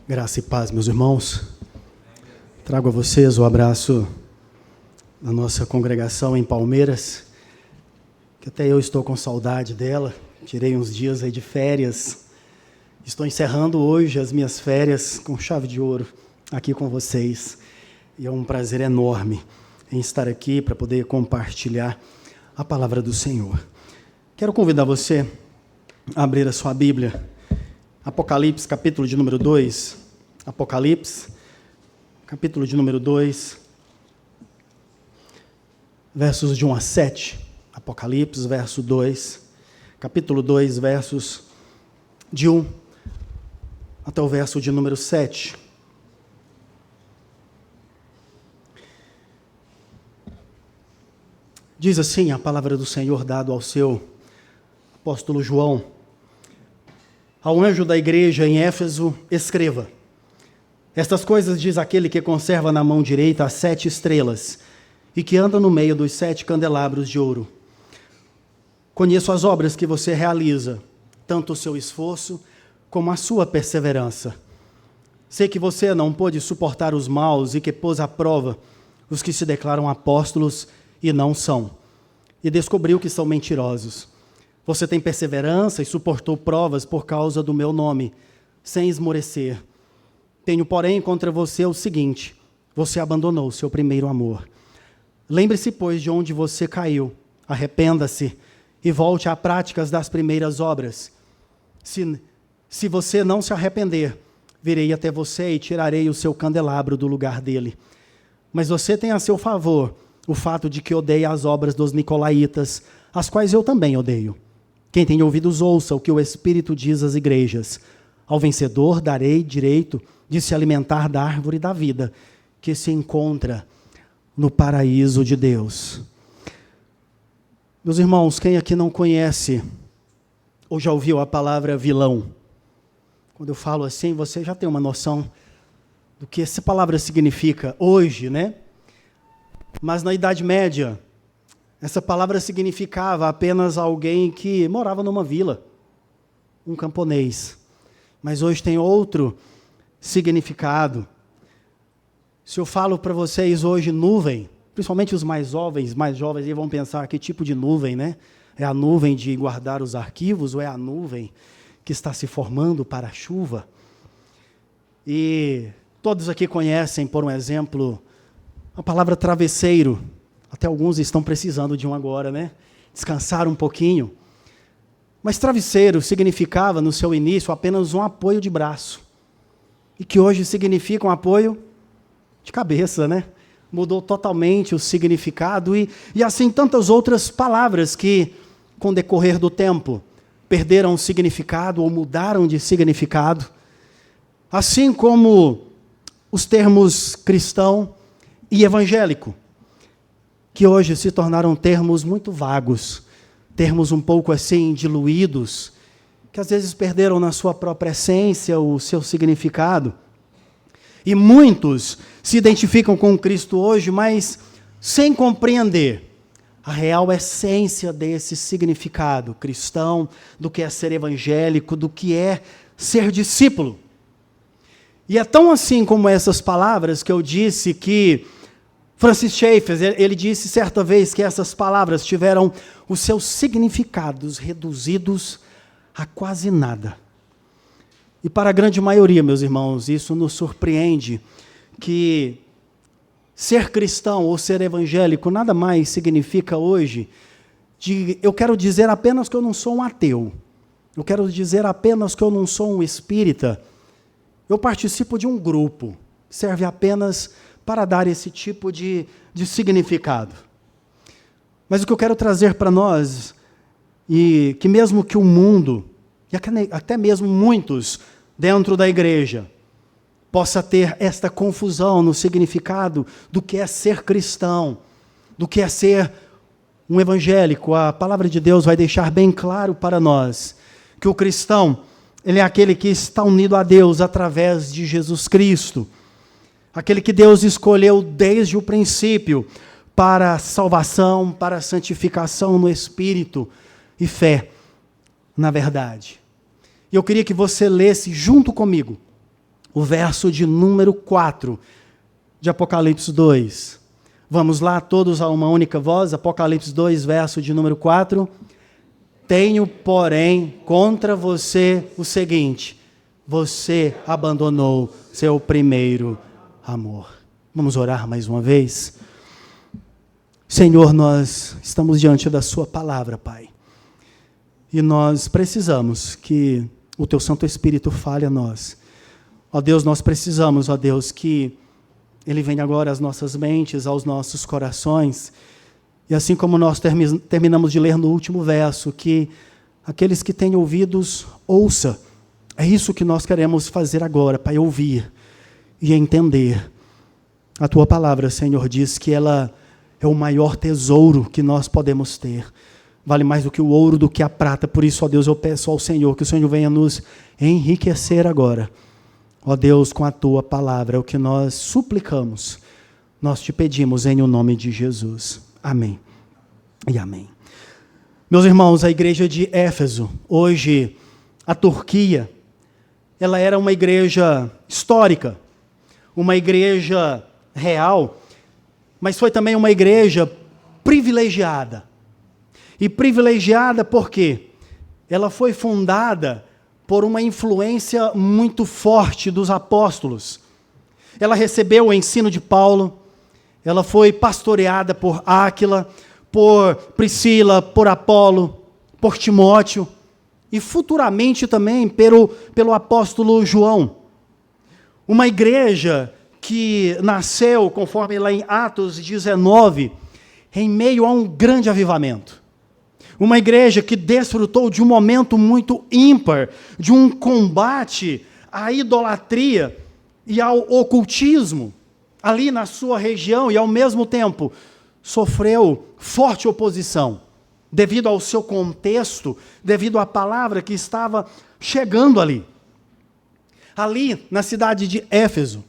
Graça e paz, meus irmãos. Trago a vocês o abraço da nossa congregação em Palmeiras, que até eu estou com saudade dela. Tirei uns dias aí de férias. Estou encerrando hoje as minhas férias com chave de ouro aqui com vocês. E é um prazer enorme em estar aqui para poder compartilhar a palavra do Senhor. Quero convidar você a abrir a sua Bíblia. Apocalipse, capítulo de número 2. Apocalipse, capítulo de número 2, versos de 1 a 7. Apocalipse, verso 2, capítulo 2, versos de 1 até o verso de número 7. Diz assim a palavra do Senhor dado ao seu apóstolo João: ao anjo da igreja em Éfeso, escreva: estas coisas diz aquele que conserva na mão direita as 7 estrelas e que anda no meio dos 7 candelabros de ouro. Conheço as obras que você realiza, tanto o seu esforço como a sua perseverança. Sei que você não pôde suportar os maus e que pôs à prova os que se declaram apóstolos e não são, e descobriu que são mentirosos. Você tem perseverança e suportou provas por causa do meu nome, sem esmorecer. Tenho, porém, contra você o seguinte: você abandonou o seu primeiro amor. Lembre-se, pois, de onde você caiu, arrependa-se e volte a práticas das primeiras obras. Se você não se arrepender, virei até você e tirarei o seu candelabro do lugar dele. Mas você tem a seu favor o fato de que odeia as obras dos nicolaítas, as quais eu também odeio. Quem tem ouvidos ouça o que o Espírito diz às igrejas. Ao vencedor darei direito de se alimentar da árvore da vida, que se encontra no paraíso de Deus. Meus irmãos, quem aqui não conhece ou já ouviu a palavra vilão? Quando eu falo assim, você já tem uma noção do que essa palavra significa hoje, né? Mas na Idade Média, essa palavra significava apenas alguém que morava numa vila, um camponês. Mas hoje tem outro significado. Se eu falo para vocês hoje nuvem, principalmente os mais jovens aí vão pensar que tipo de nuvem, né? É a nuvem de guardar os arquivos ou é a nuvem que está se formando para a chuva? E todos aqui conhecem, por um exemplo, a palavra travesseiro. Até alguns estão precisando de um agora, né? Descansar um pouquinho. Mas travesseiro significava, no seu início, apenas um apoio de braço. E que hoje significa um apoio de cabeça, né? Mudou totalmente o significado. E assim tantas outras palavras que, com o decorrer do tempo, perderam o significado ou mudaram de significado. Assim como os termos cristão e evangélico, que hoje se tornaram termos muito vagos, termos um pouco assim diluídos, que às vezes perderam na sua própria essência o seu significado. E muitos se identificam com Cristo hoje, mas sem compreender a real essência desse significado cristão, do que é ser evangélico, do que é ser discípulo. E é tão assim como essas palavras que eu disse que Francis Schaeffer, ele disse certa vez que essas palavras tiveram os seus significados reduzidos a quase nada. E para a grande maioria, meus irmãos, isso nos surpreende, que ser cristão ou ser evangélico nada mais significa hoje eu quero dizer apenas que eu não sou um ateu, eu quero dizer apenas que eu não sou um espírita, eu participo de um grupo, serve apenas para dar esse tipo de significado. Mas o que eu quero trazer para nós, e que mesmo que o mundo, e até mesmo muitos dentro da igreja, possa ter esta confusão no significado do que é ser cristão, do que é ser um evangélico, a palavra de Deus vai deixar bem claro para nós que o cristão, ele é aquele que está unido a Deus através de Jesus Cristo, aquele que Deus escolheu desde o princípio para a salvação, para a santificação no Espírito e fé na verdade. E eu queria que você lesse junto comigo o verso de número 4 de Apocalipse 2. Vamos lá, todos a uma única voz, Apocalipse 2, verso de número 4. Tenho, porém, contra você o seguinte: você abandonou seu primeiro amor. Vamos orar mais uma vez? Senhor, nós estamos diante da sua palavra, Pai. E nós precisamos que o teu Santo Espírito fale a nós. Ó Deus, nós precisamos, ó Deus, que ele venha agora às nossas mentes, aos nossos corações. E assim como nós terminamos de ler no último verso, que aqueles que têm ouvidos, ouça. É isso que nós queremos fazer agora, Pai, ouvir e entender. A tua palavra, Senhor, diz que ela é o maior tesouro que nós podemos ter. Vale mais do que o ouro, do que a prata. Por isso, ó Deus, eu peço ao Senhor que o Senhor venha nos enriquecer agora. Ó Deus, com a tua palavra, é o que nós suplicamos. Nós te pedimos em o nome de Jesus. Amém e amém. Meus irmãos, a igreja de Éfeso, hoje a Turquia, ela era uma igreja histórica, uma igreja real, mas foi também uma igreja privilegiada. E privilegiada por quê? Ela foi fundada por uma influência muito forte dos apóstolos. Ela recebeu o ensino de Paulo, ela foi pastoreada por Áquila, por Priscila, por Apolo, por Timóteo, e futuramente também pelo apóstolo João. Uma igreja que nasceu, conforme lá em Atos 19, em meio a um grande avivamento. Uma igreja que desfrutou de um momento muito ímpar, de um combate à idolatria e ao ocultismo, ali na sua região, e ao mesmo tempo sofreu forte oposição, devido ao seu contexto, devido à palavra que estava chegando ali. Ali, na cidade de Éfeso,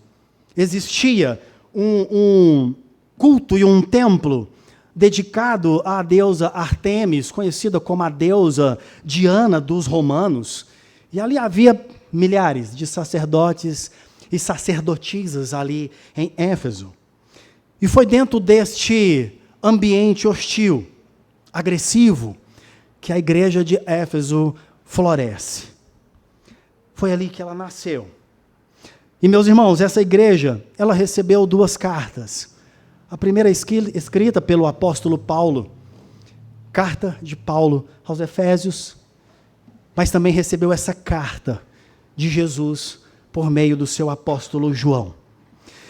existia um culto e um templo dedicado à deusa Artemis, conhecida como a deusa Diana dos romanos. E ali havia milhares de sacerdotes e sacerdotisas ali em Éfeso. E foi dentro deste ambiente hostil, agressivo, que a igreja de Éfeso floresce. Foi ali que ela nasceu. E, meus irmãos, essa igreja, ela recebeu 2 cartas. A primeira escrita pelo apóstolo Paulo, carta de Paulo aos Efésios, mas também recebeu essa carta de Jesus por meio do seu apóstolo João.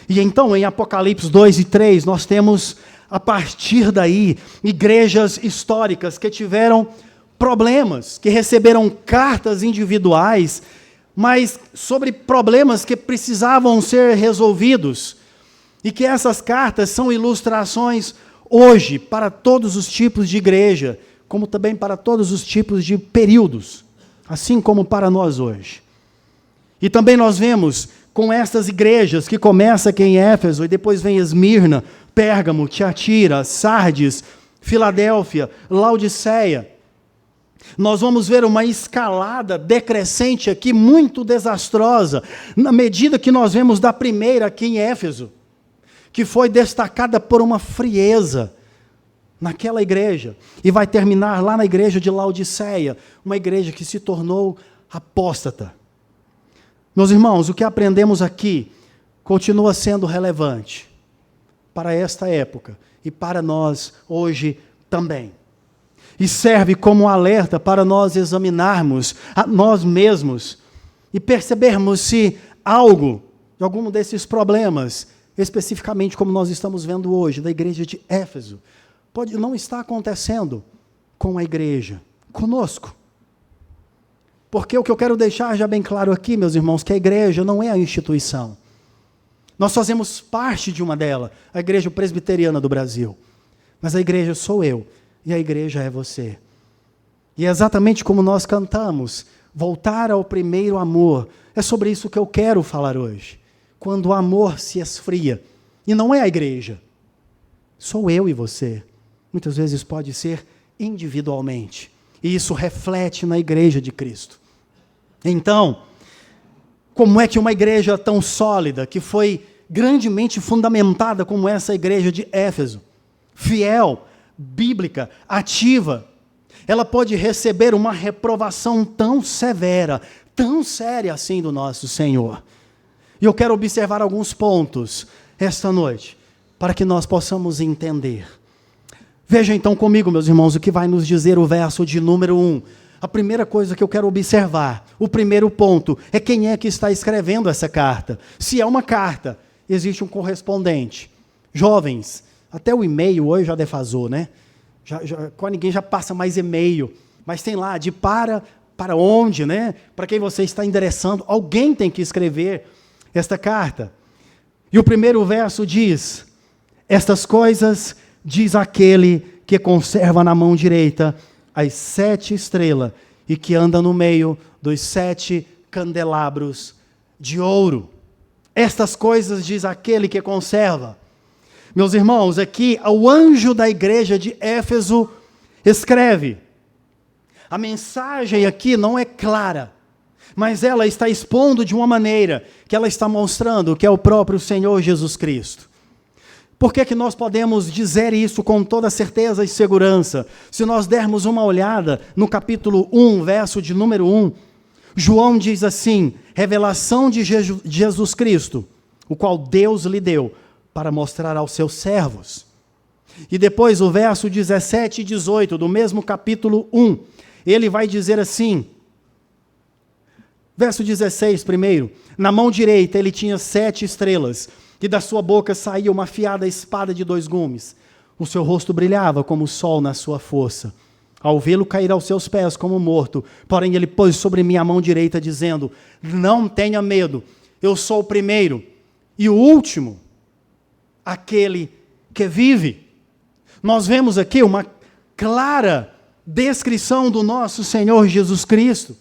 E então, em Apocalipse 2 e 3, nós temos, a partir daí, igrejas históricas que tiveram problemas, que receberam cartas individuais, mas sobre problemas que precisavam ser resolvidos. E que essas cartas são ilustrações hoje para todos os tipos de igreja, como também para todos os tipos de períodos, assim como para nós hoje. E também nós vemos com essas igrejas que começa aqui em Éfeso e depois vem Esmirna, Pérgamo, Tiatira, Sardes, Filadélfia, Laodiceia. Nós vamos ver uma escalada decrescente aqui muito desastrosa, na medida que nós vemos da primeira aqui em Éfeso, que foi destacada por uma frieza naquela igreja, e vai terminar lá na igreja de Laodiceia, uma igreja que se tornou apóstata. Meus irmãos, o que aprendemos aqui continua sendo relevante para esta época e para nós hoje também. E serve como um alerta para nós examinarmos a nós mesmos e percebermos se algum desses problemas, especificamente como nós estamos vendo hoje, da igreja de Éfeso, pode não estar acontecendo com a igreja, conosco. Porque o que eu quero deixar já bem claro aqui, meus irmãos, que a igreja não é a instituição. Nós fazemos parte de uma delas, a Igreja Presbiteriana do Brasil. Mas a igreja sou eu, e a igreja é você. E é exatamente como nós cantamos, voltar ao primeiro amor. É sobre isso que eu quero falar hoje. Quando o amor se esfria. E não é a igreja. Sou eu e você. Muitas vezes pode ser individualmente. E isso reflete na igreja de Cristo. Então, Como é que uma igreja tão sólida, que foi grandemente fundamentada como essa igreja de Éfeso, fiel, bíblica, ativa, ela pode receber uma reprovação tão severa, tão séria assim do nosso Senhor? E eu quero observar alguns pontos esta noite, para que nós possamos entender. Veja então comigo, meus irmãos, o que vai nos dizer o verso de número 1. A primeira coisa que eu quero observar, o primeiro ponto, é quem é que está escrevendo essa carta. Se é uma carta, existe um correspondente. Jovens, até o e-mail hoje já defasou, né? Ninguém já passa mais e-mail, mas tem lá de para onde, né? Para quem você está endereçando, alguém tem que escrever esta carta. E o primeiro verso diz: estas coisas diz aquele que conserva na mão direita as 7 estrelas e que anda no meio dos 7 candelabros de ouro. Estas coisas diz aquele que conserva. Meus irmãos, aqui o anjo da igreja de Éfeso escreve. A mensagem aqui não é clara, mas ela está expondo de uma maneira que ela está mostrando que é o próprio Senhor Jesus Cristo. Por que nós podemos dizer isso com toda certeza e segurança? Se nós dermos uma olhada no capítulo 1, verso de número 1, João diz assim: revelação de Jesus Cristo, o qual Deus lhe deu para mostrar aos seus servos. E depois o verso 17 e 18 do mesmo capítulo 1, ele vai dizer assim, verso 16 primeiro: na mão direita ele tinha 7 estrelas, e da sua boca saía uma afiada espada de 2 gumes. O seu rosto brilhava como o sol na sua força. Ao vê-lo cair aos seus pés como morto, porém ele pôs sobre mim a mão direita, dizendo: não tenha medo, eu sou o primeiro e o último, aquele que vive. Nós vemos aqui uma clara descrição do nosso Senhor Jesus Cristo.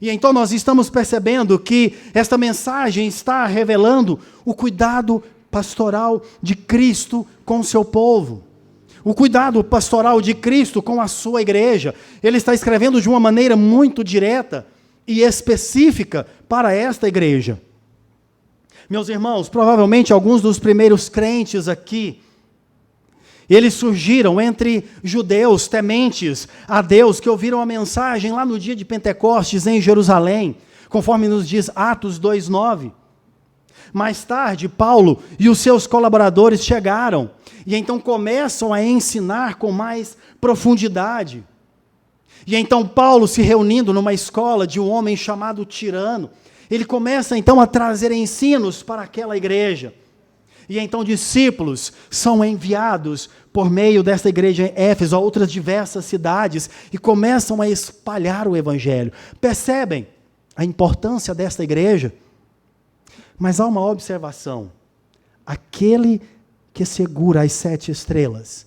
E então nós estamos percebendo que esta mensagem está revelando o cuidado pastoral de Cristo com o seu povo. O cuidado pastoral de Cristo com a sua igreja. Ele está escrevendo de uma maneira muito direta e específica para esta igreja. Meus irmãos, provavelmente alguns dos primeiros crentes aqui, eles surgiram entre judeus tementes a Deus, que ouviram a mensagem lá no dia de Pentecostes em Jerusalém, conforme nos diz Atos 2:9. Mais tarde, Paulo e os seus colaboradores chegaram, e então começam a ensinar com mais profundidade. E então Paulo, se reunindo numa escola de um homem chamado Tirano, ele começa então a trazer ensinos para aquela igreja. E então discípulos são enviados por meio desta igreja em Éfeso a outras diversas cidades e começam a espalhar o evangelho. Percebem a importância desta igreja? Mas há uma observação: aquele que segura as 7 estrelas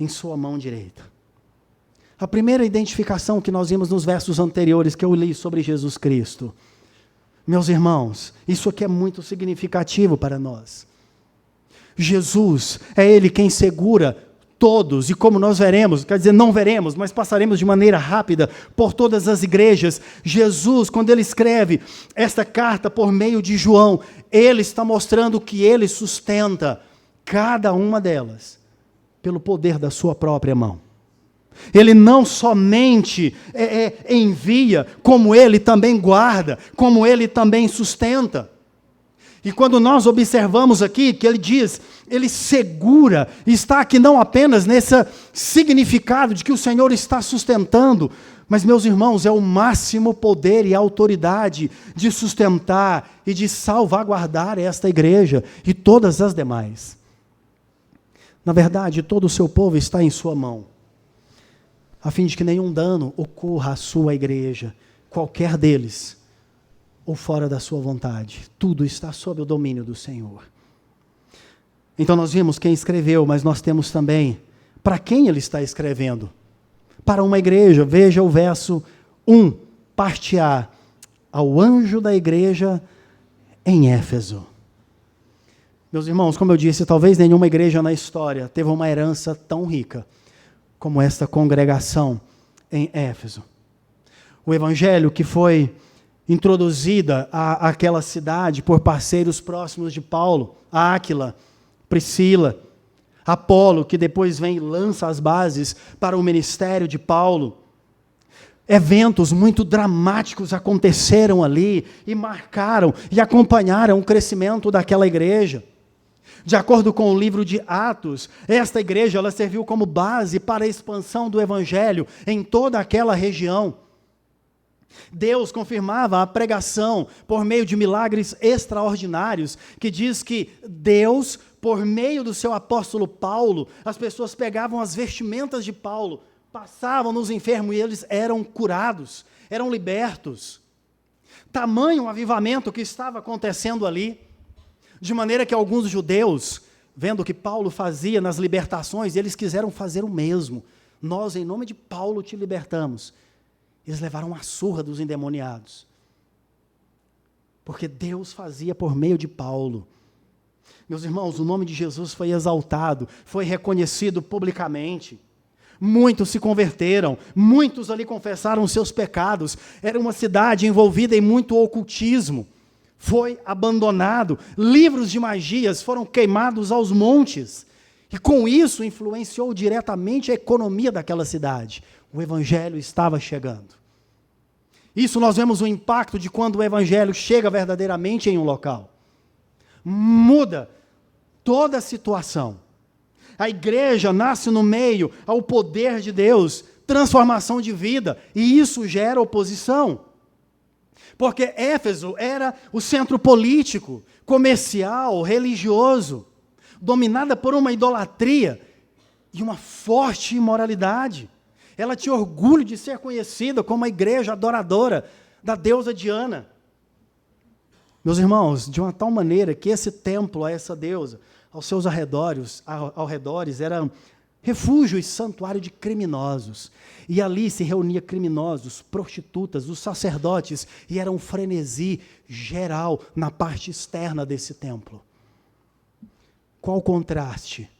em sua mão direita. A primeira identificação que nós vimos nos versos anteriores que eu li sobre Jesus Cristo. Meus irmãos, isso aqui é muito significativo para nós. Jesus é Ele quem segura todos, e como nós veremos, quer dizer, não veremos, mas passaremos de maneira rápida por todas as igrejas. Jesus, quando Ele escreve esta carta por meio de João, Ele está mostrando que Ele sustenta cada uma delas pelo poder da sua própria mão. Ele não somente envia, como Ele também guarda, como Ele também sustenta. E quando nós observamos aqui que ele diz, ele segura, está aqui não apenas nesse significado de que o Senhor está sustentando, mas, meus irmãos, é o máximo poder e autoridade de sustentar e de salvaguardar esta igreja e todas as demais. Na verdade, todo o seu povo está em sua mão, a fim de que nenhum dano ocorra à sua igreja, qualquer deles, ou fora da sua vontade. Tudo está sob o domínio do Senhor. Então nós vimos quem escreveu, mas nós temos também para quem ele está escrevendo. Para uma igreja, veja o verso 1, parte A, ao anjo da igreja em Éfeso. Meus irmãos, como eu disse, talvez nenhuma igreja na história teve uma herança tão rica como esta congregação em Éfeso. O evangelho que foi introduzida àquela cidade por parceiros próximos de Paulo, Áquila, Priscila, Apolo, que depois vem e lança as bases para o ministério de Paulo. Eventos muito dramáticos aconteceram ali e marcaram e acompanharam o crescimento daquela igreja. De acordo com o livro de Atos, esta igreja ela serviu como base para a expansão do evangelho em toda aquela região. Deus confirmava a pregação por meio de milagres extraordinários, que diz que Deus, por meio do seu apóstolo Paulo, as pessoas pegavam as vestimentas de Paulo, passavam nos enfermos e eles eram curados, eram libertos. Tamanho avivamento que estava acontecendo ali, de maneira que alguns judeus, vendo o que Paulo fazia nas libertações, eles quiseram fazer o mesmo. Nós, em nome de Paulo, te libertamos. Eles levaram a surra dos endemoniados. Porque Deus fazia por meio de Paulo. Meus irmãos, o nome de Jesus foi exaltado, foi reconhecido publicamente. Muitos se converteram, muitos ali confessaram os seus pecados. Era uma cidade envolvida em muito ocultismo. Foi abandonado. Livros de magias foram queimados aos montes. E com isso influenciou diretamente a economia daquela cidade. O evangelho estava chegando. Isso nós vemos o impacto de quando o evangelho chega verdadeiramente em um local. Muda toda a situação. A igreja nasce no meio ao poder de Deus, transformação de vida, e isso gera oposição. Porque Éfeso era o centro político, comercial, religioso, dominada por uma idolatria e uma forte imoralidade. Ela tinha orgulho de ser conhecida como a igreja adoradora da deusa Diana. Meus irmãos, de uma tal maneira que esse templo a essa deusa, aos seus arredores, era refúgio e santuário de criminosos. E ali se reunia criminosos, prostitutas, os sacerdotes, e era um frenesi geral na parte externa desse templo. Qual o contraste?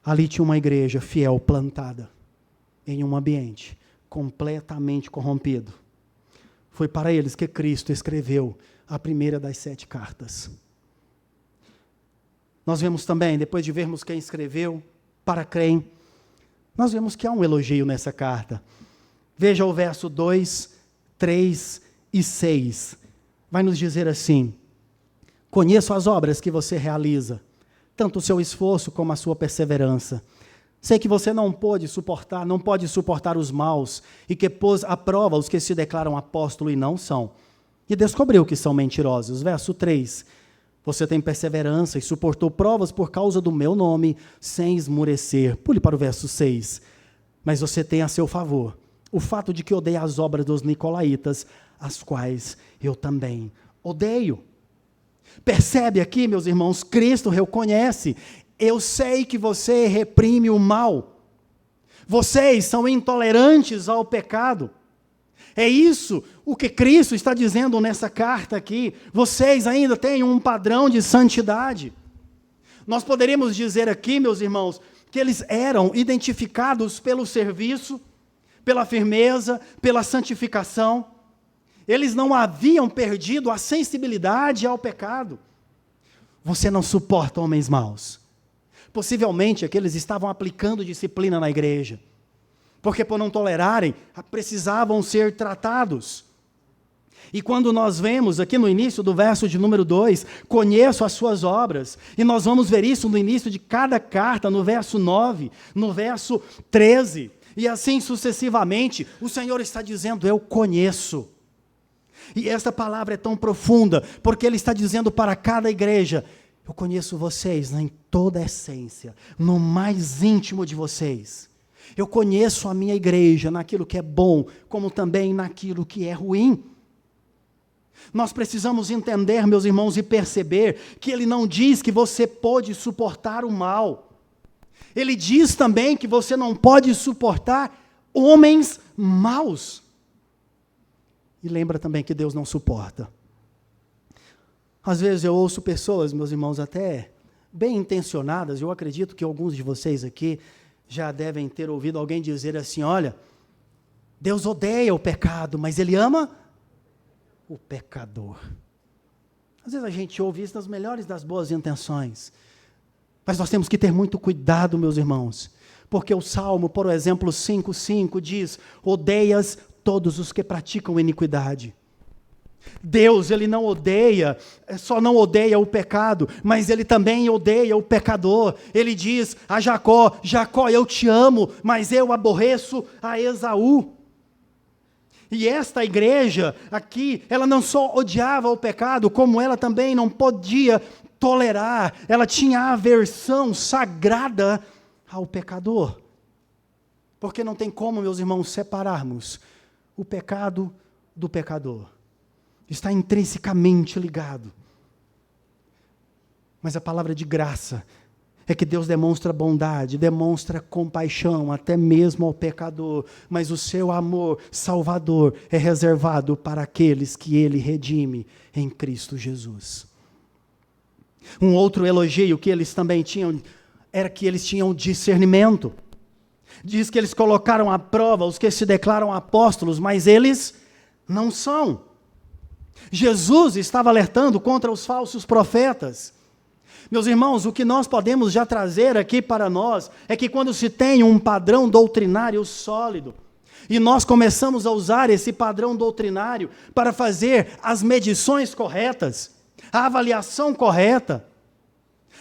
Ali tinha uma igreja fiel plantada em um ambiente completamente corrompido. Foi para eles que Cristo escreveu a primeira das 7 cartas. Nós vemos também, depois de vermos quem escreveu, para quem, nós vemos que há um elogio nessa carta. Veja o verso 2, 3 e 6. Vai nos dizer assim: conheço as obras que você realiza, tanto o seu esforço como a sua perseverança. Sei que você não pode suportar os maus, e que pôs à prova os que se declaram apóstolo e não são, e descobriu que são mentirosos. Verso 3. Você tem perseverança e suportou provas por causa do meu nome, sem esmurecer. Pule para o verso 6. Mas você tem a seu favor o fato de que odeia as obras dos nicolaítas, as quais eu também odeio. Percebe aqui, meus irmãos, Cristo reconhece: eu sei que você reprime o mal. Vocês são intolerantes ao pecado. É isso o que Cristo está dizendo nessa carta aqui. Vocês ainda têm um padrão de santidade. Nós poderíamos dizer aqui, meus irmãos, que eles eram identificados pelo serviço, pela firmeza, pela santificação. Eles não haviam perdido a sensibilidade ao pecado. Você não suporta homens maus. Possivelmente aqueles estavam aplicando disciplina na igreja, porque por não tolerarem, precisavam ser tratados. E quando nós vemos aqui no início do verso de número 2, conheço as suas obras, e nós vamos ver isso no início de cada carta, no verso 9, no verso 13, e assim sucessivamente, o Senhor está dizendo: eu conheço. E esta palavra é tão profunda, porque Ele está dizendo para cada igreja: eu conheço vocês em toda a essência, no mais íntimo de vocês. Eu conheço a minha igreja naquilo que é bom, como também naquilo que é ruim. Nós precisamos entender, meus irmãos, e perceber que Ele não diz que você pode suportar o mal. Ele diz também que você não pode suportar homens maus. E lembra também que Deus não suporta. Às vezes eu ouço pessoas, meus irmãos, até bem intencionadas, eu acredito que alguns de vocês aqui já devem ter ouvido alguém dizer assim: olha, Deus odeia o pecado, mas Ele ama o pecador. Às vezes a gente ouve isso nas melhores das boas intenções. Mas nós temos que ter muito cuidado, meus irmãos. Porque o Salmo, por exemplo, 5:5 diz: odeias todos os que praticam iniquidade. Deus, Ele não odeia, só não odeia o pecado, mas Ele também odeia o pecador. Ele diz a Jacó: Jacó, eu te amo, mas eu aborreço a Esaú. E esta igreja aqui, ela não só odiava o pecado, como ela também não podia tolerar, ela tinha aversão sagrada ao pecador. Porque não tem como, meus irmãos, separarmos o pecado do pecador. Está intrinsecamente ligado. Mas a palavra de graça é que Deus demonstra bondade, demonstra compaixão, até mesmo ao pecador, mas o seu amor salvador é reservado para aqueles que Ele redime em Cristo Jesus. Um outro elogio que eles também tinham, era que eles tinham discernimento. Diz que eles colocaram à prova os que se declaram apóstolos, mas eles não são. Jesus estava alertando contra os falsos profetas. Meus irmãos, o que nós podemos já trazer aqui para nós é que quando se tem um padrão doutrinário sólido, e nós começamos a usar esse padrão doutrinário para fazer as medições corretas, a avaliação correta,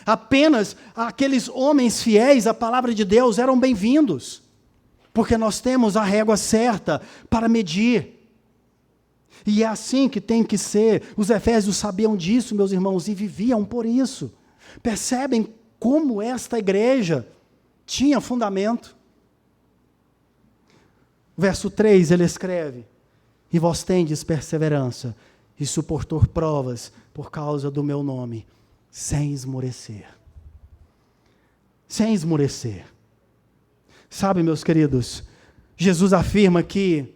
apenas aqueles homens fiéis à palavra de Deus eram bem-vindos, porque nós temos a régua certa para medir. E é assim que tem que ser. Os efésios sabiam disso, meus irmãos, e viviam por isso. Percebem como esta igreja tinha fundamento? Verso 3, ele escreve: e vós tendes perseverança, e suportou provas por causa do meu nome, sem esmorecer. Sem esmorecer. Sabe, meus queridos, Jesus afirma que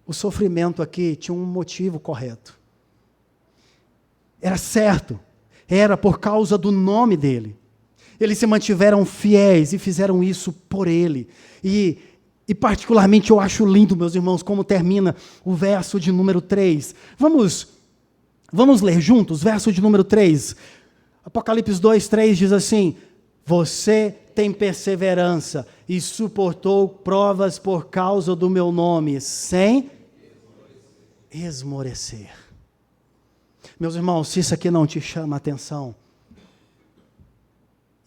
o sofrimento aqui tinha um motivo correto. Era certo, era por causa do nome dele. Eles se mantiveram fiéis e fizeram isso por ele. E particularmente eu acho lindo, meus irmãos, como termina o verso de número 3. Vamos ler juntos, verso de número 3. Apocalipse 2:3 diz assim: você tem perseverança e suportou provas por causa do meu nome, sem esmorecer. Meus irmãos, se isso aqui não te chama a atenção,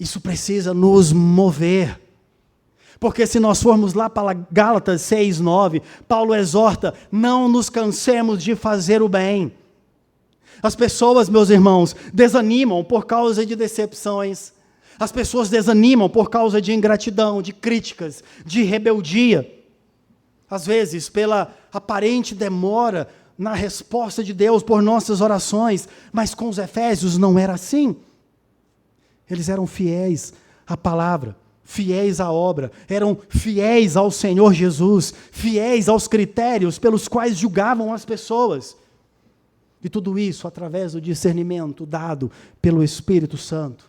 isso precisa nos mover. Porque se nós formos lá para Gálatas 6:9, Paulo exorta: não nos cansemos de fazer o bem. As pessoas, meus irmãos, desanimam por causa de decepções. As pessoas desanimam por causa de ingratidão, de críticas, de rebeldia. Às vezes, pela aparente demora na resposta de Deus por nossas orações, mas com os efésios não era assim. Eles eram fiéis à palavra, fiéis à obra, eram fiéis ao Senhor Jesus, fiéis aos critérios pelos quais julgavam as pessoas. E tudo isso através do discernimento dado pelo Espírito Santo.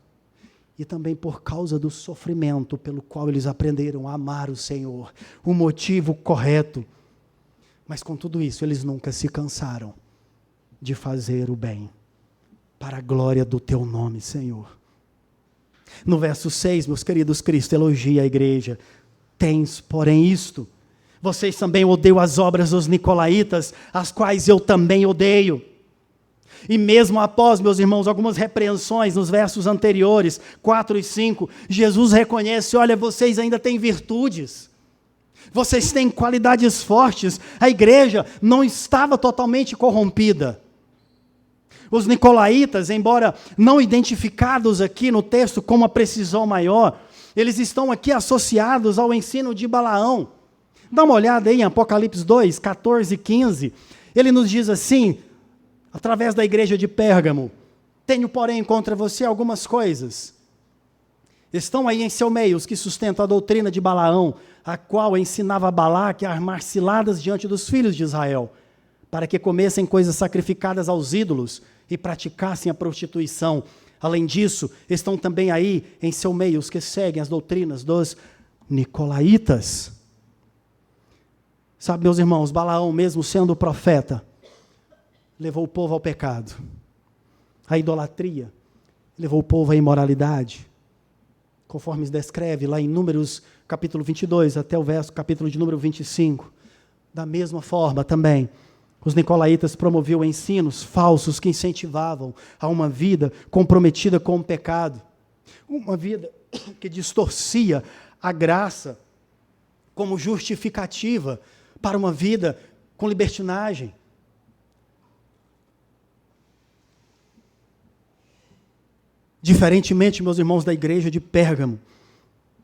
E também por causa do sofrimento pelo qual eles aprenderam a amar o Senhor, o motivo correto. Mas com tudo isso, eles nunca se cansaram de fazer o bem, para a glória do teu nome, Senhor. No verso 6, meus queridos, Cristo elogia a igreja. Tens, porém, isto: vocês também odeiam as obras dos nicolaítas, as quais eu também odeio. E mesmo após, meus irmãos, algumas repreensões nos versos anteriores, 4 e 5, Jesus reconhece: olha, vocês ainda têm virtudes, vocês têm qualidades fortes, a igreja não estava totalmente corrompida. Os nicolaítas, embora não identificados aqui no texto com uma precisão maior, eles estão aqui associados ao ensino de Balaão. Dá uma olhada aí em Apocalipse 2, 14 e 15, ele nos diz assim, através da igreja de Pérgamo: tenho, porém, contra você algumas coisas. Estão aí em seu meio os que sustentam a doutrina de Balaão, a qual ensinava Balaque a armar ciladas diante dos filhos de Israel, para que comessem coisas sacrificadas aos ídolos e praticassem a prostituição. Além disso, estão também aí em seu meio os que seguem as doutrinas dos nicolaítas. Sabe, meus irmãos, Balaão, mesmo sendo profeta, levou o povo ao pecado, à idolatria, levou o povo à imoralidade, conforme se descreve lá em Números capítulo 22, até o capítulo de número 25. Da mesma forma também, os nicolaítas promoviam ensinos falsos que incentivavam a uma vida comprometida com o pecado, uma vida que distorcia a graça como justificativa para uma vida com libertinagem. Diferentemente, meus irmãos, da igreja de Pérgamo,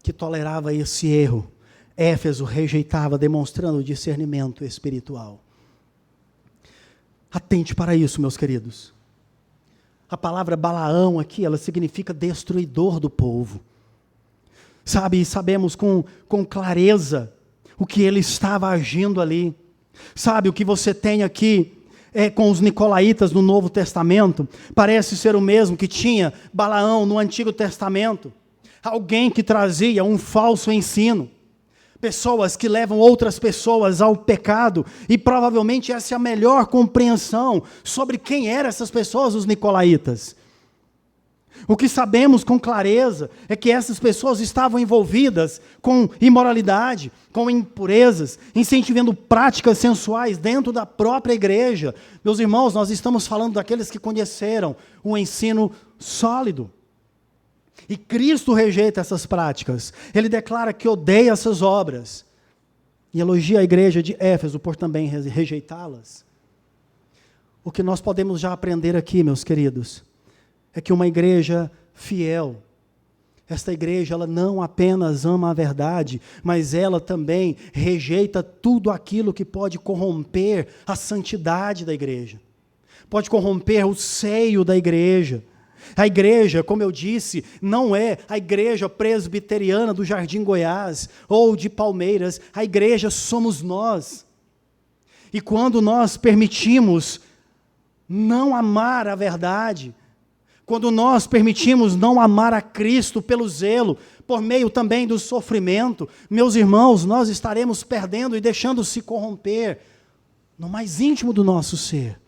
que tolerava esse erro, Éfeso rejeitava, demonstrando discernimento espiritual. Atente para isso, meus queridos. A palavra Balaão aqui, ela significa destruidor do povo. Sabe, sabemos com clareza o que ele estava agindo ali. Sabe, o que você tem aqui com os nicolaítas no Novo Testamento, parece ser o mesmo que tinha Balaão no Antigo Testamento. Alguém que trazia um falso ensino. Pessoas que levam outras pessoas ao pecado, e provavelmente essa é a melhor compreensão sobre quem eram essas pessoas, os nicolaítas. O que sabemos com clareza é que essas pessoas estavam envolvidas com imoralidade, com impurezas, incentivando práticas sensuais dentro da própria igreja. Meus irmãos, nós estamos falando daqueles que conheceram o ensino sólido. E Cristo rejeita essas práticas. Ele declara que odeia essas obras. E elogia a igreja de Éfeso por também rejeitá-las. O que nós podemos já aprender aqui, meus queridos, é que uma igreja fiel, esta igreja, ela não apenas ama a verdade, mas ela também rejeita tudo aquilo que pode corromper a santidade da igreja. Pode corromper o seio da igreja. A igreja, como eu disse, não é a igreja presbiteriana do Jardim Goiás ou de Palmeiras. A igreja somos nós. E quando nós permitimos não amar a verdade, quando nós permitimos não amar a Cristo pelo zelo, por meio também do sofrimento, meus irmãos, nós estaremos perdendo e deixando se corromper no mais íntimo do nosso ser.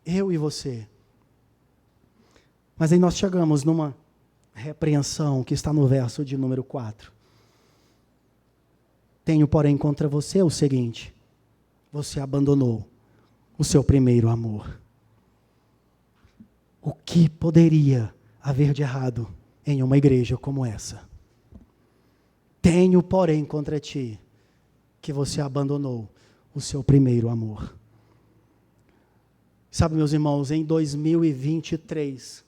Eu e você. Mas aí nós chegamos numa repreensão que está no verso de número 4. Tenho, porém, contra você o seguinte: você abandonou o seu primeiro amor. O que poderia haver de errado em uma igreja como essa? Tenho, porém, contra ti que você abandonou o seu primeiro amor. Sabe, meus irmãos, em 2023,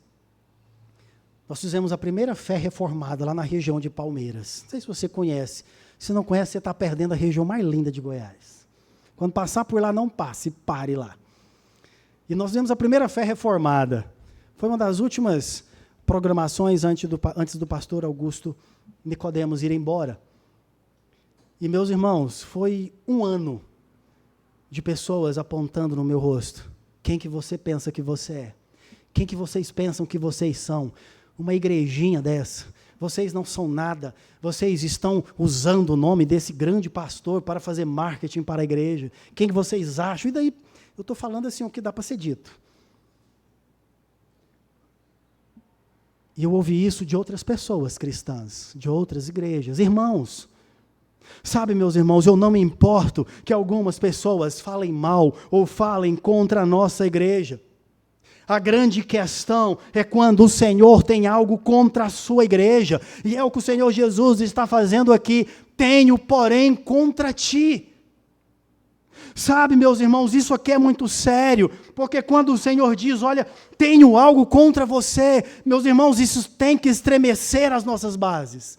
nós fizemos a primeira fé reformada lá na região de Palmeiras. Não sei se você conhece. Se não conhece, você está perdendo a região mais linda de Goiás. Quando passar por lá, não passe, pare lá. E nós fizemos a primeira fé reformada. Foi uma das últimas programações antes do pastor Augusto Nicodemos ir embora. E, meus irmãos, foi um ano de pessoas apontando no meu rosto. Quem que você pensa que você é? Quem que vocês pensam que vocês são? Uma igrejinha dessa, vocês não são nada, vocês estão usando o nome desse grande pastor para fazer marketing para a igreja, quem que vocês acham? E daí, eu estou falando assim o que dá para ser dito. E eu ouvi isso de outras pessoas cristãs, de outras igrejas, irmãos. Sabe, meus irmãos, eu não me importo que algumas pessoas falem mal ou falem contra a nossa igreja. A grande questão é quando o Senhor tem algo contra a sua igreja. E é o que o Senhor Jesus está fazendo aqui. Tenho, porém, contra ti. Sabe, meus irmãos, isso aqui é muito sério. Porque quando o Senhor diz, olha, tenho algo contra você, meus irmãos, isso tem que estremecer as nossas bases.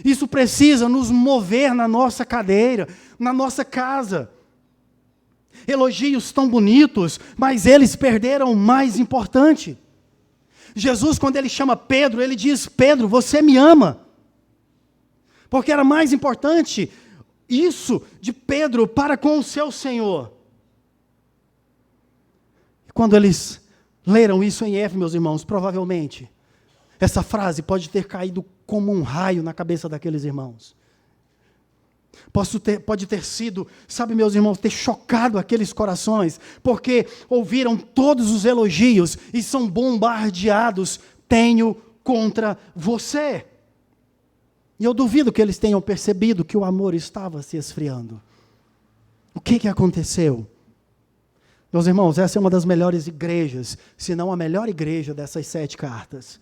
Isso precisa nos mover na nossa cadeira, na nossa casa. Elogios tão bonitos, mas eles perderam o mais importante. Jesus, quando ele chama Pedro, ele diz: Pedro, você me ama. Porque era mais importante isso de Pedro para com o seu Senhor. Quando eles leram isso em Éfeso, meus irmãos, provavelmente, essa frase pode ter caído como um raio na cabeça daqueles irmãos. Pode ter sido, sabe, meus irmãos, ter chocado aqueles corações, porque ouviram todos os elogios e são bombardeados. Tenho contra você. E eu duvido que eles tenham percebido que o amor estava se esfriando. O que aconteceu? Meus irmãos, essa é uma das melhores igrejas, se não a melhor igreja dessas 7 cartas.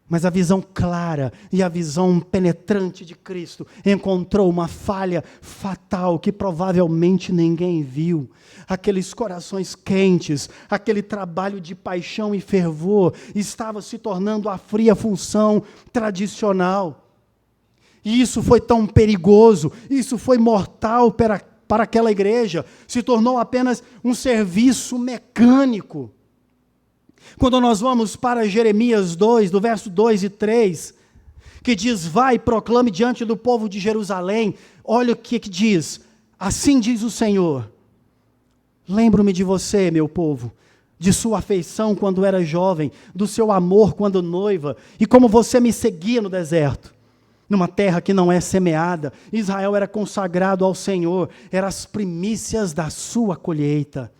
Mas a visão clara e a visão penetrante de Cristo encontrou uma falha fatal que provavelmente ninguém viu. Aqueles corações quentes, aquele trabalho de paixão e fervor estava se tornando a fria função tradicional. E isso foi tão perigoso, isso foi mortal para aquela igreja, se tornou apenas um serviço mecânico. Quando nós vamos para Jeremias 2, do verso 2 e 3, que diz, vai, proclame diante do povo de Jerusalém, olha o que diz, assim diz o Senhor, lembro-me de você, meu povo, de sua afeição quando era jovem, do seu amor quando noiva, e como você me seguia no deserto, numa terra que não é semeada. Israel era consagrado ao Senhor, eram as primícias da sua colheita.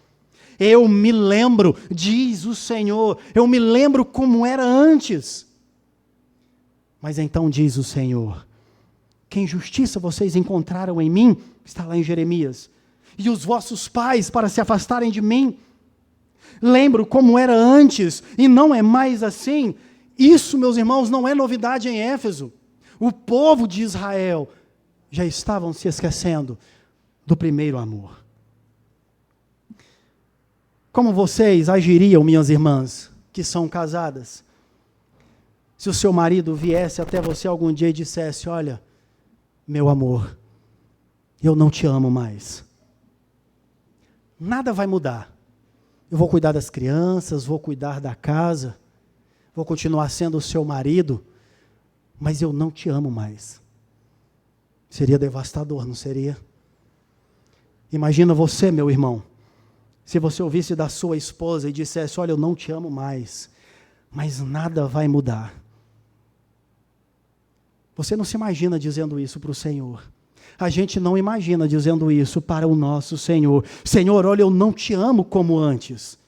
Eu me lembro, diz o Senhor, eu me lembro como era antes. Mas então diz o Senhor, que injustiça vocês encontraram em mim, está lá em Jeremias, e os vossos pais para se afastarem de mim. Lembro como era antes, e não é mais assim. Isso, meus irmãos, não é novidade em Éfeso. O povo de Israel já estavam se esquecendo do primeiro amor. Como vocês agiriam, minhas irmãs, que são casadas, se o seu marido viesse até você algum dia e dissesse, olha, meu amor, eu não te amo mais. Nada vai mudar. Eu vou cuidar das crianças, vou cuidar da casa, vou continuar sendo o seu marido, mas eu não te amo mais. Seria devastador, não seria? Imagina você, meu irmão, se você ouvisse da sua esposa e dissesse, olha, eu não te amo mais, mas nada vai mudar. Você não se imagina dizendo isso para o Senhor. A gente não imagina dizendo isso para o nosso Senhor. Senhor, olha, eu não te amo como antes.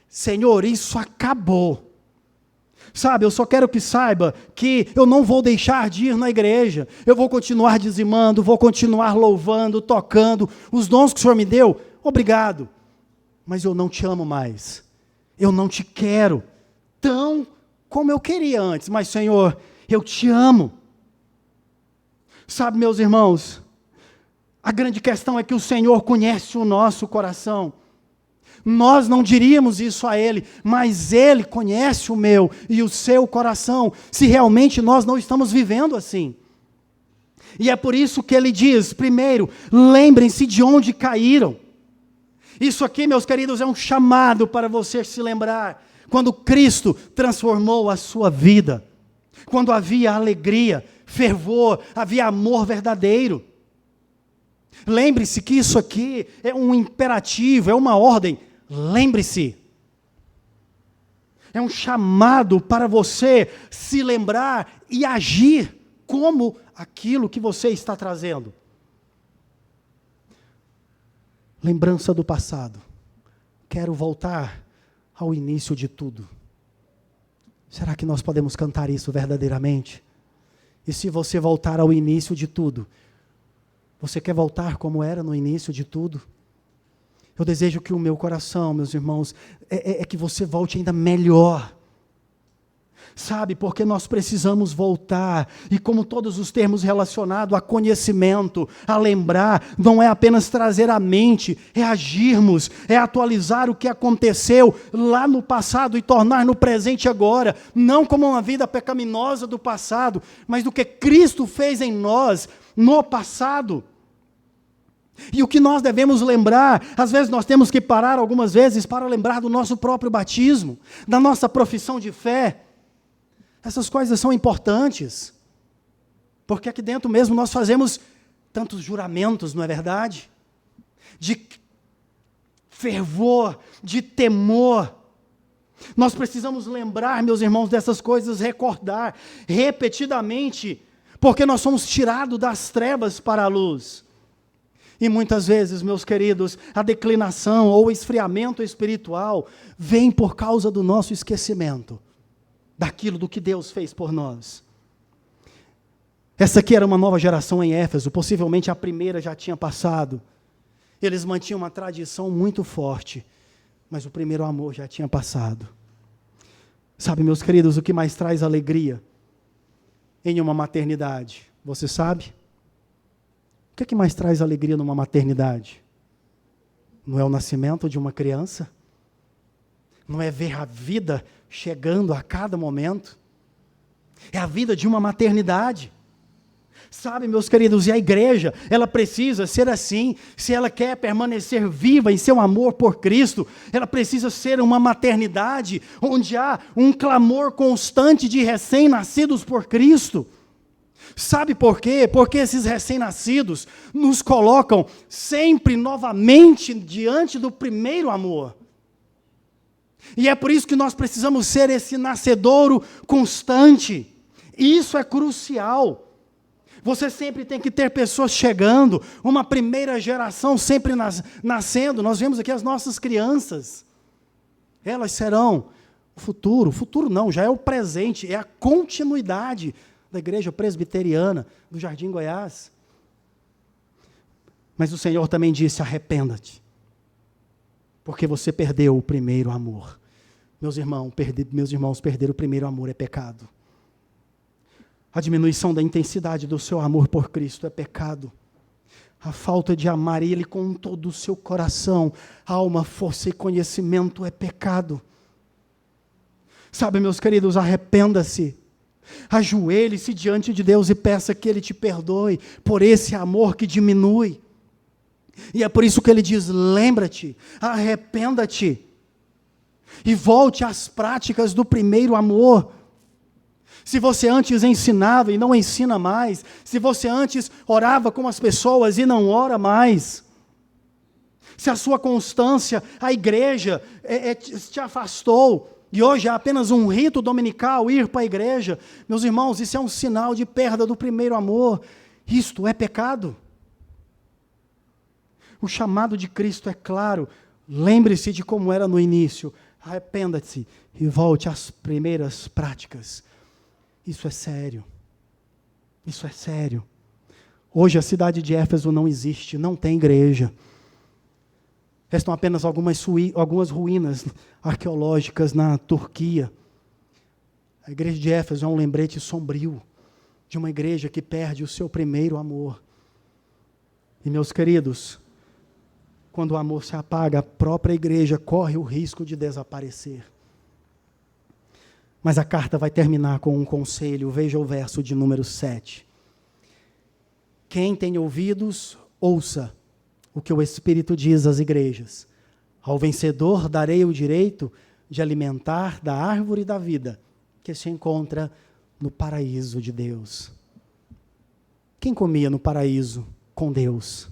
Senhor, isso acabou. Sabe, eu só quero que saiba que eu não vou deixar de ir na igreja. Eu vou continuar dizimando, vou continuar louvando, tocando. Os dons que o Senhor me deu, obrigado. Mas eu não te amo mais. Eu não te quero tão como eu queria antes. Mas, Senhor, eu te amo. Sabe, meus irmãos, a grande questão é que o Senhor conhece o nosso coração. Nós não diríamos isso a Ele, mas Ele conhece o meu e o seu coração, se realmente nós não estamos vivendo assim. E é por isso que Ele diz, primeiro, lembrem-se de onde caíram. Isso aqui, meus queridos, é um chamado para você se lembrar, quando Cristo transformou a sua vida, quando havia alegria, fervor, havia amor verdadeiro. Lembre-se que isso aqui é um imperativo, é uma ordem. Lembre-se. É um chamado para você se lembrar e agir como aquilo que você está trazendo. Lembrança do passado. Quero voltar ao início de tudo. Será que nós podemos cantar isso verdadeiramente? E se você voltar ao início de tudo, você quer voltar como era no início de tudo? Eu desejo que o meu coração, meus irmãos, é que você volte ainda melhor. Sabe, porque nós precisamos voltar, e como todos os termos relacionados a conhecimento, a lembrar, não é apenas trazer à mente, é agirmos, é atualizar o que aconteceu lá no passado e tornar no presente agora, não como uma vida pecaminosa do passado, mas do que Cristo fez em nós no passado. E o que nós devemos lembrar, às vezes nós temos que parar algumas vezes para lembrar do nosso próprio batismo, da nossa profissão de fé. Essas coisas são importantes, porque aqui dentro mesmo nós fazemos tantos juramentos, não é verdade? De fervor, de temor. Nós precisamos lembrar, meus irmãos, dessas coisas, recordar repetidamente, Porque nós somos tirados das trevas para a luz. E muitas vezes, meus queridos, a declinação ou o esfriamento espiritual vem por causa do nosso esquecimento daquilo do que Deus fez por nós. Essa aqui era uma nova geração em Éfeso, possivelmente a primeira já tinha passado. Eles mantinham uma tradição muito forte, mas o primeiro amor já tinha passado. Sabe, meus queridos, o que mais traz alegria em uma maternidade? Você sabe? O que mais traz alegria numa maternidade? Não é o nascimento de uma criança? Não é ver a vida chegando a cada momento? É a vida de uma maternidade. Sabe, meus queridos, e a igreja, ela precisa ser assim. Se ela quer permanecer viva em seu amor por Cristo, ela precisa ser uma maternidade onde há um clamor constante de recém-nascidos por Cristo. Sabe por quê? Porque esses recém-nascidos nos colocam sempre novamente diante do primeiro amor. E é por isso que nós precisamos ser esse nascedouro constante. Isso é crucial. Você sempre tem que ter pessoas chegando, uma primeira geração sempre nascendo. Nós vemos aqui as nossas crianças. Elas serão o futuro não, já é o presente, é a continuidade da igreja presbiteriana do Jardim Goiás. Mas o Senhor também disse: arrependa-te, porque você perdeu o primeiro amor. Meus irmãos, perder o primeiro amor é pecado. A diminuição da intensidade do seu amor por Cristo é pecado. A falta de amar Ele com todo o seu coração, alma, força e conhecimento é pecado. Sabe, meus queridos, arrependa-se. Ajoelhe-se diante de Deus e peça que Ele te perdoe por esse amor que diminui. E é por isso que Ele diz: lembra-te, arrependa-te e volte às práticas do primeiro amor. Se você antes ensinava e não ensina mais, se você antes orava com as pessoas e não ora mais, se a sua constância, a igreja te afastou, e hoje é apenas um rito dominical ir para a igreja, meus irmãos, isso é um sinal de perda do primeiro amor. Isto é pecado. O chamado de Cristo é claro. Lembre-se de como era no início. Arrependa-se e volte às primeiras práticas. Isso é sério. Isso é sério. Hoje a cidade de Éfeso não existe, não tem igreja. Restam apenas algumas ruínas arqueológicas na Turquia. A igreja de Éfeso é um lembrete sombrio de uma igreja que perde o seu primeiro amor. E, meus queridos, quando o amor se apaga, a própria igreja corre o risco de desaparecer. Mas a carta vai terminar com um conselho. Veja o verso de número 7. Quem tem ouvidos, ouça o que o Espírito diz às igrejas. Ao vencedor darei o direito de alimentar da árvore da vida, que se encontra no paraíso de Deus. Quem comia no paraíso com Deus?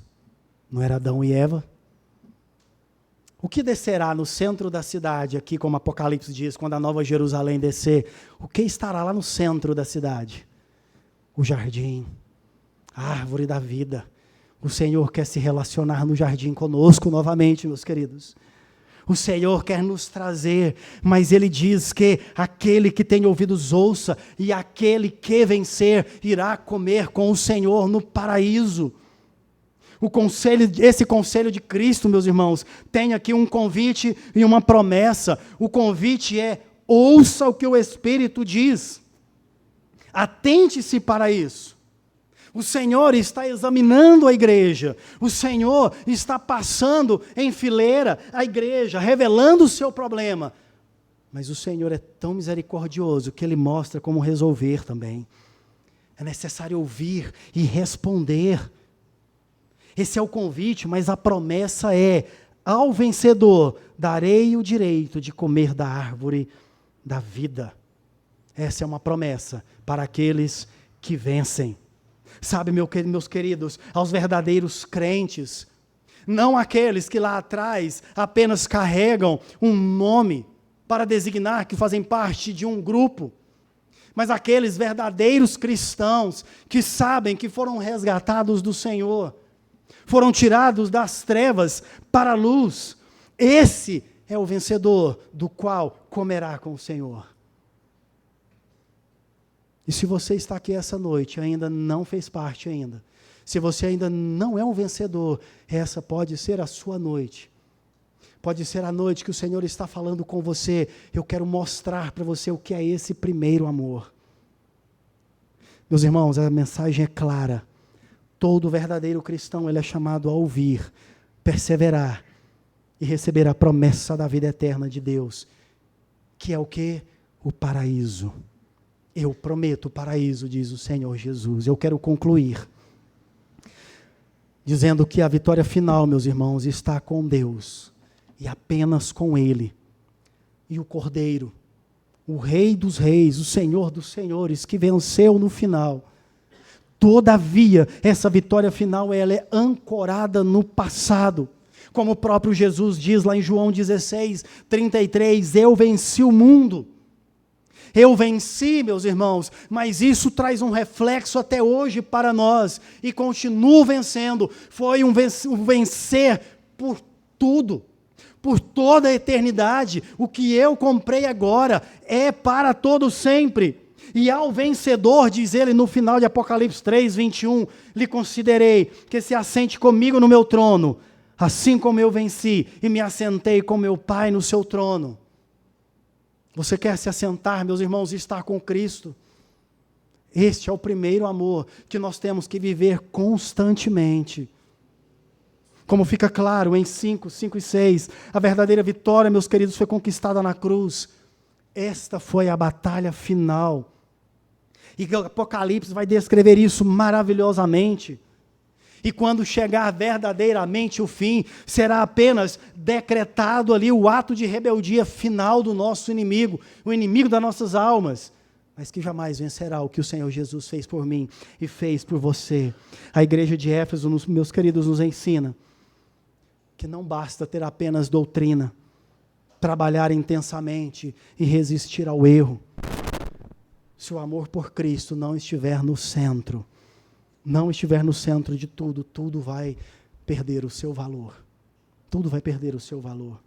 Não era Adão e Eva? O que descerá no centro da cidade, aqui como Apocalipse diz, quando a Nova Jerusalém descer? O que estará lá no centro da cidade? O jardim, a árvore da vida. O Senhor quer se relacionar no jardim conosco novamente, meus queridos. O Senhor quer nos trazer, mas Ele diz que aquele que tem ouvidos ouça, e aquele que vencer irá comer com o Senhor no paraíso. Esse conselho de Cristo, meus irmãos, tem aqui um convite e uma promessa. O convite é: ouça o que o Espírito diz. Atente-se para isso. O Senhor está examinando a igreja. O Senhor está passando em fileira a igreja, revelando o seu problema. Mas o Senhor é tão misericordioso que Ele mostra como resolver também. É necessário ouvir e responder. Esse é o convite, mas a promessa é: ao vencedor darei o direito de comer da árvore da vida. Essa é uma promessa para aqueles que vencem. Sabe, meus queridos, aos verdadeiros crentes, não aqueles que lá atrás apenas carregam um nome para designar que fazem parte de um grupo, mas aqueles verdadeiros cristãos que sabem que foram resgatados do Senhor, foram tirados das trevas para a luz. Esse é o vencedor, do qual comerá com o Senhor. E se você está aqui essa noite, ainda não fez parte ainda, se você ainda não é um vencedor, essa pode ser a sua noite. Pode ser a noite que o Senhor está falando com você. Eu quero mostrar para você o que é esse primeiro amor. Meus irmãos, a mensagem é clara. Todo verdadeiro cristão, ele é chamado a ouvir, perseverar e receber a promessa da vida eterna de Deus, que é o quê? O paraíso. Eu prometo o paraíso, diz o Senhor Jesus. Eu quero concluir dizendo que a vitória final, meus irmãos, está com Deus e apenas com Ele. E o Cordeiro, o Rei dos Reis, o Senhor dos Senhores, que venceu no final. Todavia, essa vitória final, ela é ancorada no passado. Como o próprio Jesus diz lá em João 16:33, eu venci o mundo. Eu venci, meus irmãos, mas isso traz um reflexo até hoje para nós, e continuo vencendo. Foi um vencer por tudo, por toda a eternidade. O que eu comprei agora é para todo sempre. E ao vencedor, diz ele no final de Apocalipse 3:21, lhe considerei que se assente comigo no meu trono, assim como eu venci e me assentei com meu Pai no seu trono. Você quer se assentar, meus irmãos, e estar com Cristo? Este é o primeiro amor que nós temos que viver constantemente. Como fica claro em 5 e 6, a verdadeira vitória, meus queridos, foi conquistada na cruz. Esta foi a batalha final. E o Apocalipse vai descrever isso maravilhosamente. E quando chegar verdadeiramente o fim, será apenas decretado ali o ato de rebeldia final do nosso inimigo, o inimigo das nossas almas, mas que jamais vencerá o que o Senhor Jesus fez por mim e fez por você. A igreja de Éfeso, meus queridos, nos ensina que não basta ter apenas doutrina, trabalhar intensamente e resistir ao erro. Se o amor por Cristo não estiver no centro, não estiver no centro de tudo, tudo vai perder o seu valor. Tudo vai perder o seu valor.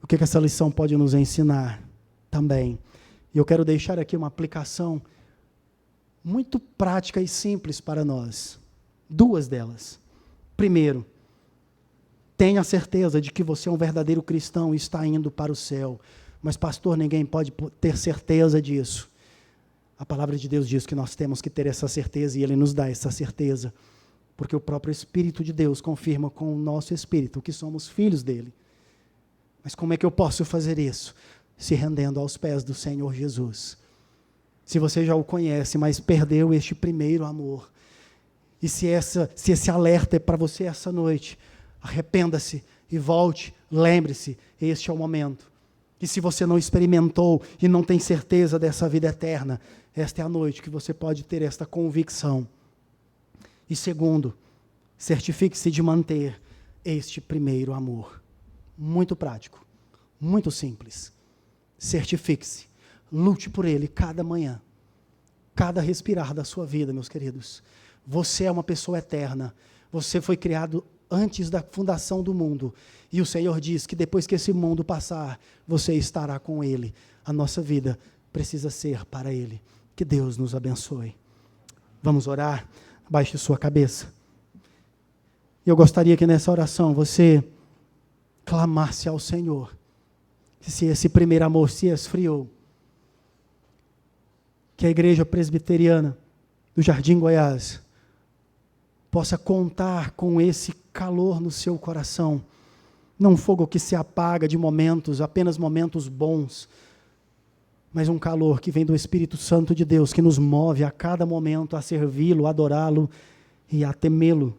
O que essa lição pode nos ensinar também? E eu quero deixar aqui uma aplicação muito prática e simples para nós. Duas delas. Primeiro, tenha certeza de que você é um verdadeiro cristão e está indo para o céu. Mas, pastor, ninguém pode ter certeza disso. A palavra de Deus diz que nós temos que ter essa certeza, e Ele nos dá essa certeza, porque o próprio Espírito de Deus confirma com o nosso Espírito que somos filhos dEle. Mas como é que eu posso fazer isso? Se rendendo aos pés do Senhor Jesus. Se você já o conhece, mas perdeu este primeiro amor, e se esse alerta é para você essa noite, arrependa-se e volte, lembre-se, este é o momento. E se você não experimentou e não tem certeza dessa vida eterna, esta é a noite que você pode ter esta convicção. E segundo, certifique-se de manter este primeiro amor. Muito prático, muito simples. Certifique-se, lute por ele cada manhã, cada respirar da sua vida, meus queridos. Você é uma pessoa eterna, você foi criado antes da fundação do mundo, e o Senhor diz que depois que esse mundo passar, você estará com Ele. A nossa vida precisa ser para Ele. Que Deus nos abençoe. Vamos orar? Baixe sua cabeça. Eu gostaria que nessa oração você clamasse ao Senhor, se esse primeiro amor se esfriou, que a Igreja Presbiteriana do Jardim Goiás possa contar com esse calor no seu coração, não um fogo que se apaga de momentos, apenas momentos bons, mas um calor que vem do Espírito Santo de Deus, que nos move a cada momento a servi-lo, a adorá-lo e a temê-lo.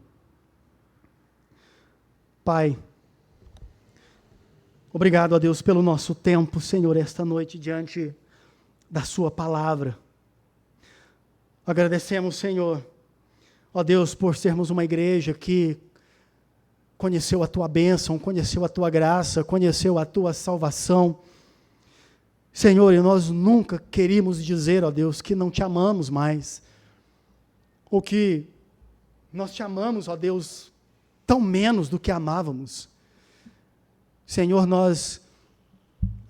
Pai, obrigado a Deus pelo nosso tempo, Senhor, esta noite diante da sua palavra. Agradecemos, Senhor, ó Deus, por sermos uma igreja que conheceu a Tua bênção, conheceu a Tua graça, conheceu a Tua salvação. Senhor, e nós nunca queríamos dizer, ó Deus, que não te amamos mais, ou que nós te amamos, ó Deus, tão menos do que amávamos. Senhor, nós,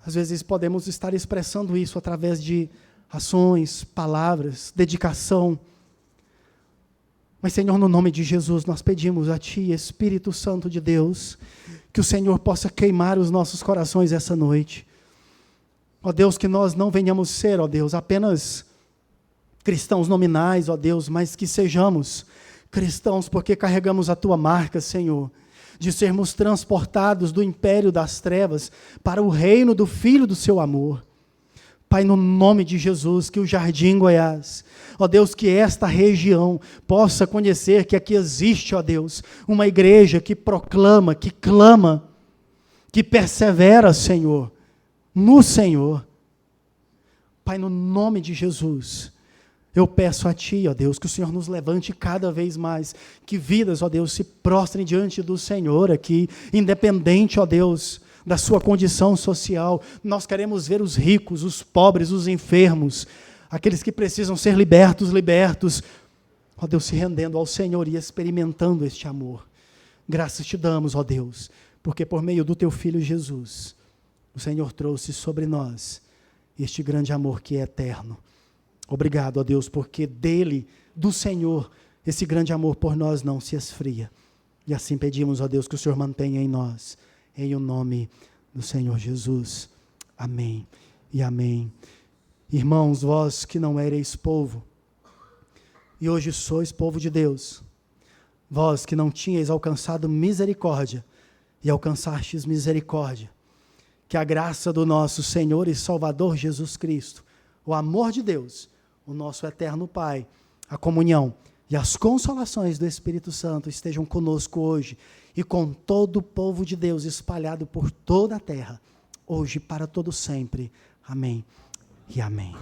às vezes, podemos estar expressando isso através de ações, palavras, dedicação. Mas, Senhor, no nome de Jesus, nós pedimos a Ti, Espírito Santo de Deus, que o Senhor possa queimar os nossos corações essa noite. Ó Deus, que nós não venhamos ser, ó Deus, apenas cristãos nominais, ó Deus, mas que sejamos cristãos porque carregamos a Tua marca, Senhor, de sermos transportados do império das trevas para o reino do Filho do Seu amor. Pai, no nome de Jesus, que o Jardim Goiás, ó Deus, que esta região possa conhecer que aqui existe, ó Deus, uma igreja que proclama, que clama, que persevera, Senhor, no Senhor. Pai, no nome de Jesus, eu peço a Ti, ó Deus, que o Senhor nos levante cada vez mais, que vidas, ó Deus, se prostrem diante do Senhor aqui, independente, ó Deus, da sua condição social. Nós queremos ver os ricos, os pobres, os enfermos, aqueles que precisam ser libertos, ó Deus, se rendendo ao Senhor e experimentando este amor. Graças Te damos, ó Deus, porque por meio do Teu Filho Jesus, o Senhor trouxe sobre nós este grande amor que é eterno. Obrigado, ó Deus, porque dele, do Senhor, esse grande amor por nós não se esfria. E assim pedimos, ó Deus, que o Senhor mantenha em nós, em o nome do Senhor Jesus. Amém e amém. Irmãos, vós que não ereis povo, e hoje sois povo de Deus, vós que não tinhais alcançado misericórdia, e alcançastes misericórdia, que a graça do nosso Senhor e Salvador Jesus Cristo, o amor de Deus, o nosso eterno Pai, a comunhão e as consolações do Espírito Santo estejam conosco hoje e com todo o povo de Deus espalhado por toda a terra, hoje e para todo sempre. Amém e amém.